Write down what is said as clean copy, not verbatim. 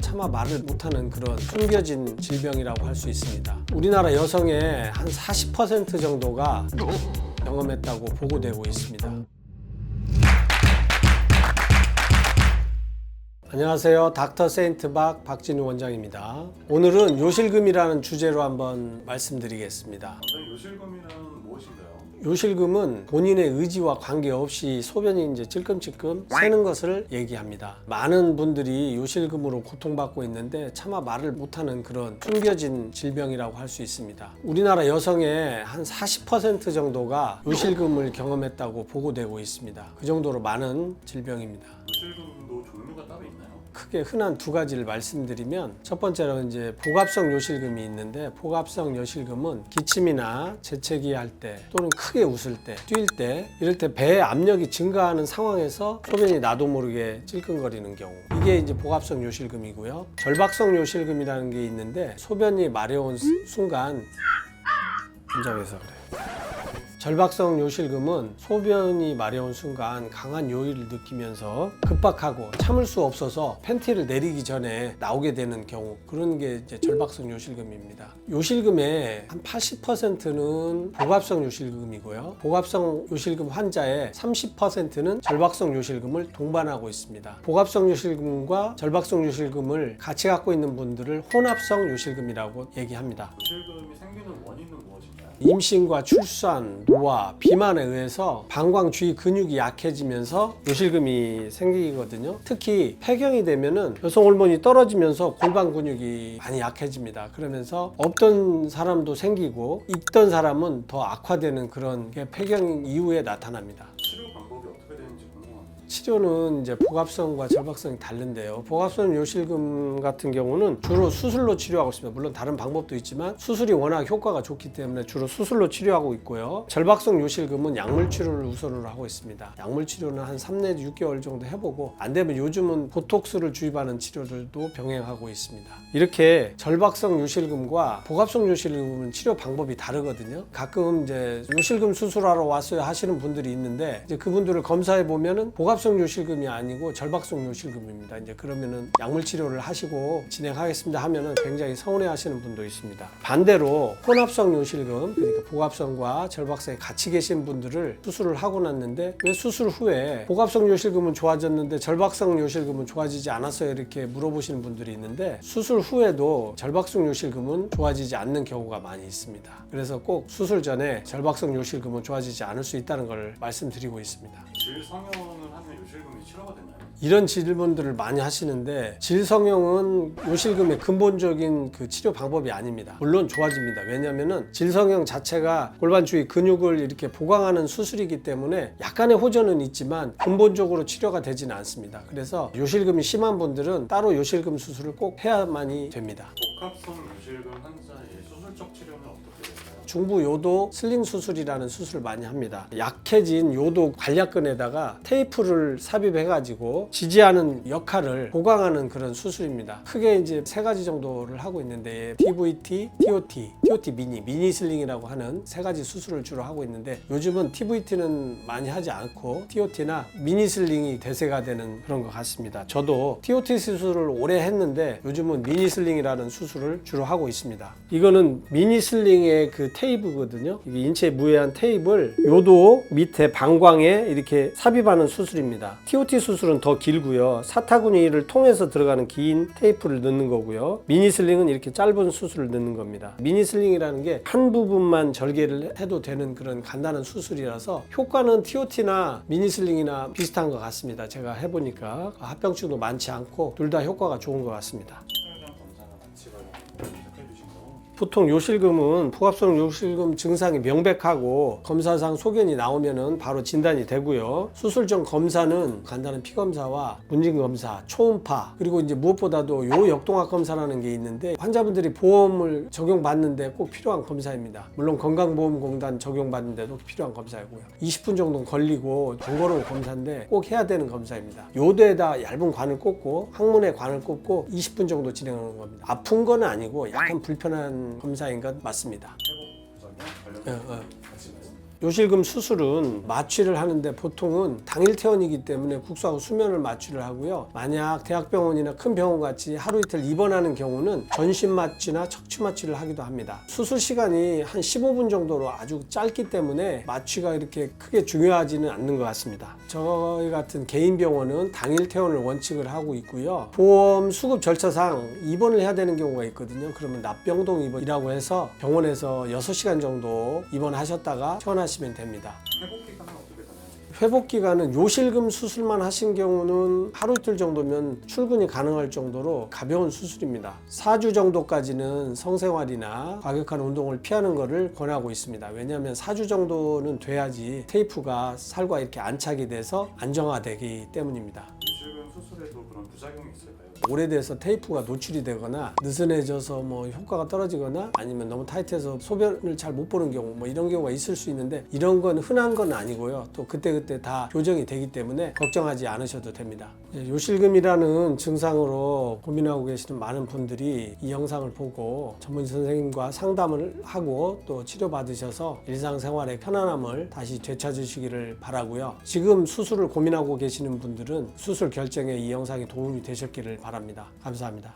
차마 말을 못하는 그런 숨겨진 질병이라고 할 수 있습니다. 우리나라 여성의 한 40% 정도가 경험했다고 보고되고 있습니다. 안녕하세요. 닥터 세인트 박 박진우 원장입니다. 오늘은 요실금이라는 주제로 한번 말씀드리겠습니다. 요실금이란 무엇인가요? 요실금은 본인의 의지와 관계없이 소변이 이제 찔끔찔끔 새는 것을 얘기합니다. 많은 분들이 요실금으로 고통받고 있는데 차마 말을 못하는 그런 숨겨진 질병이라고 할 수 있습니다. 우리나라 여성의 한 40% 정도가 요실금을 경험했다고 보고되고 있습니다. 그 정도로 많은 질병입니다. 요실금도 종류가 따로 있나요? 크게 흔한 두 가지를 말씀드리면, 첫 번째로 이제 복압성 요실금이 있는데, 복압성 요실금은 기침이나 재채기 할 때 또는 크게 웃을 때, 뛸 때, 이럴 때 배의 압력이 증가하는 상황에서 소변이 나도 모르게 찔끔거리는 경우, 이게 이제 복압성 요실금이고요. 절박성 요실금이라는 게 있는데, 소변이 마려운 순간 긴장해서 그래요. 절박성 요실금은 소변이 마려운 순간 강한 요의를 느끼면서 급박하고 참을 수 없어서 팬티를 내리기 전에 나오게 되는 경우, 그런 게 이제 절박성 요실금입니다. 요실금의 한 80%는 복압성 요실금이고요. 복압성 요실금 환자의 30%는 절박성 요실금을 동반하고 있습니다. 복압성 요실금과 절박성 요실금을 같이 갖고 있는 분들을 혼합성 요실금이라고 얘기합니다. 요실금이 생기는 원인은 무엇인가요? 임신과 출산, 노화, 비만에 의해서 방광 주위 근육이 약해지면서 요실금이 생기거든요. 특히 폐경이 되면은 여성 호르몬이 떨어지면서 골반 근육이 많이 약해집니다. 그러면서 없던 사람도 생기고 있던 사람은 더 악화되는 그런 게 폐경 이후에 나타납니다. 치료 방법이 어떻게 되는지 궁금합니다. 치료는 이제 복압성과 절박성이 다른데요. 복압성 요실금 같은 경우는 주로 수술로 치료하고 있습니다. 물론 다른 방법도 있지만 수술이 워낙 효과가 좋기 때문에 주로 수술로 치료하고 있고요. 절박성 요실금은 약물 치료를 우선으로 하고 있습니다. 약물 치료는 한 3 내지 6개월 정도 해보고, 안 되면 요즘은 보톡스를 주입하는 치료들도 병행하고 있습니다. 이렇게 절박성 요실금과 복압성 요실금은 치료 방법이 다르거든요. 가끔 이제 요실금 수술하러 왔어요 하시는 분들이 있는데, 이제 그분들을 검사해 보면은 복압성 요실금이 아니고 절박성 요실금입니다. 이제 그러면은 약물 치료를 하시고 진행하겠습니다 하면은 굉장히 서운해 하시는 분도 있습니다. 반대로 혼합성 요실금, 그러니까 복압성과 절박성이 같이 계신 분들을 수술을 하고 났는데, 왜 수술 후에 복압성 요실금은 좋아졌는데 절박성 요실금은 좋아지지 않았어요? 이렇게 물어보시는 분들이 있는데, 수술 후에도 절박성 요실금은 좋아지지 않는 경우가 많이 있습니다. 그래서 꼭 수술 전에 절박성 요실금은 좋아지지 않을 수 있다는 걸 말씀드리고 있습니다. 질성형을 하면 요실금이 치료가 되나요? 이런 질문들을 많이 하시는데, 질성형은 요실금의 근본적인 그 치료 방법이 아닙니다. 물론 좋아집니다. 왜냐하면 질성형 자체가 골반 주위 근육을 이렇게 보강하는 수술이기 때문에 약간의 호전은 있지만 근본적으로 치료가 되지는 않습니다. 그래서 요실금이 심한 분들은 따로 요실금 수술을 꼭 해야만이 됩니다. 복합성 요실금 환자의 수술적 치료는 어떻게 될까요? 중부 요도 슬링 수술이라는 수술을 많이 합니다. 약해진 요도 관략근에다가 테이프를 삽입해가지고 지지하는 역할을 보강하는 그런 수술입니다. 크게 이제 3가지 정도를 하고 있는데, TVT, TOT 미니 슬링이라고 하는 3가지 수술을 주로 하고 있는데, 요즘은 TVT는 많이 하지 않고 TOT나 미니 슬링이 대세가 되는 그런 것 같습니다. 저도 TOT 수술을 오래 했는데 요즘은 미니 슬링이라는 수술을 주로 하고 있습니다. 이거는 미니 슬링의 그 테이프거든요. 이게 인체에 무해한 테이프를 요도 밑에 방광에 이렇게 삽입하는 수술입니다. TOT 수술은 더 길고요. 사타구니를 통해서 들어가는 긴 테이프를 넣는 거고요. 미니슬링은 이렇게 짧은 수술을 넣는 겁니다. 미니슬링이라는 게 한 부분만 절개를 해도 되는 그런 간단한 수술이라서 효과는 TOT나 미니슬링이나 비슷한 것 같습니다. 제가 해보니까 합병증도 많지 않고 둘 다 효과가 좋은 것 같습니다. 혈관 검사나 같이 체크해 주신 거. 보통 요실금은 복압성 요실금 증상이 명백하고 검사상 소견이 나오면은 바로 진단이 되고요. 수술 전 검사는 간단한 피 검사와 문진 검사, 초음파, 그리고 이제 무엇보다도 요역동학 검사라는 게 있는데, 환자분들이 보험을 적용받는데 꼭 필요한 검사입니다. 물론 건강보험공단 적용받는데도 필요한 검사이고요. 20분 정도 걸리고 번거로운 검사인데 꼭 해야 되는 검사입니다. 요도에다 얇은 관을 꽂고 항문에 관을 꽂고 20분 정도 진행하는 겁니다. 아픈 건 아니고 약간 불편한 검사인 것 맞습니다. 회복 부작용 관련해서 같이 말씀. 요실금 수술은 마취를 하는데 보통은 당일 퇴원이기 때문에 국소하고 수면을 마취를 하고요. 만약 대학병원이나 큰 병원 같이 하루 이틀 입원하는 경우는 전신 마취나 척추 마취를 하기도 합니다. 수술 시간이 한 15분 정도로 아주 짧기 때문에 마취가 이렇게 크게 중요하지는 않는 것 같습니다. 저희 같은 개인 병원은 당일 퇴원을 원칙을 하고 있고요. 보험 수급 절차상 입원을 해야 되는 경우가 있거든요. 그러면 납병동 입원이라고 해서 병원에서 6시간 정도 입원하셨다가 퇴원하시면 됩니다. 회복 기간은 어떻게 되나요? 회복 기간은 요실금 수술만 하신 경우는 하루 이틀 정도면 출근이 가능할 정도로 가벼운 수술입니다. 4주 정도까지는 성생활이나 과격한 운동을 피하는 것을 권하고 있습니다. 왜냐하면 4주 정도는 돼야지 테이프가 살과 이렇게 안착이 돼서 안정화되기 때문입니다. 요실금 수술에도 그런 부작용이 있을까요? 오래돼서 테이프가 노출이 되거나 느슨해져서 뭐 효과가 떨어지거나 아니면 너무 타이트해서 소변을 잘 못 보는 경우 뭐 이런 경우가 있을 수 있는데 이런 건 흔한 건 아니고요. 또 그때그때 다 교정이 되기 때문에 걱정하지 않으셔도 됩니다. 요실금이라는 증상으로 고민하고 계시는 많은 분들이 이 영상을 보고 전문의 선생님과 상담을 하고 또 치료받으셔서 일상생활의 편안함을 다시 되찾으시기를 바라고요. 지금 수술을 고민하고 계시는 분들은 수술 결정에 이 영상이 도움이 되셨기를 바랍니다. 감사합니다.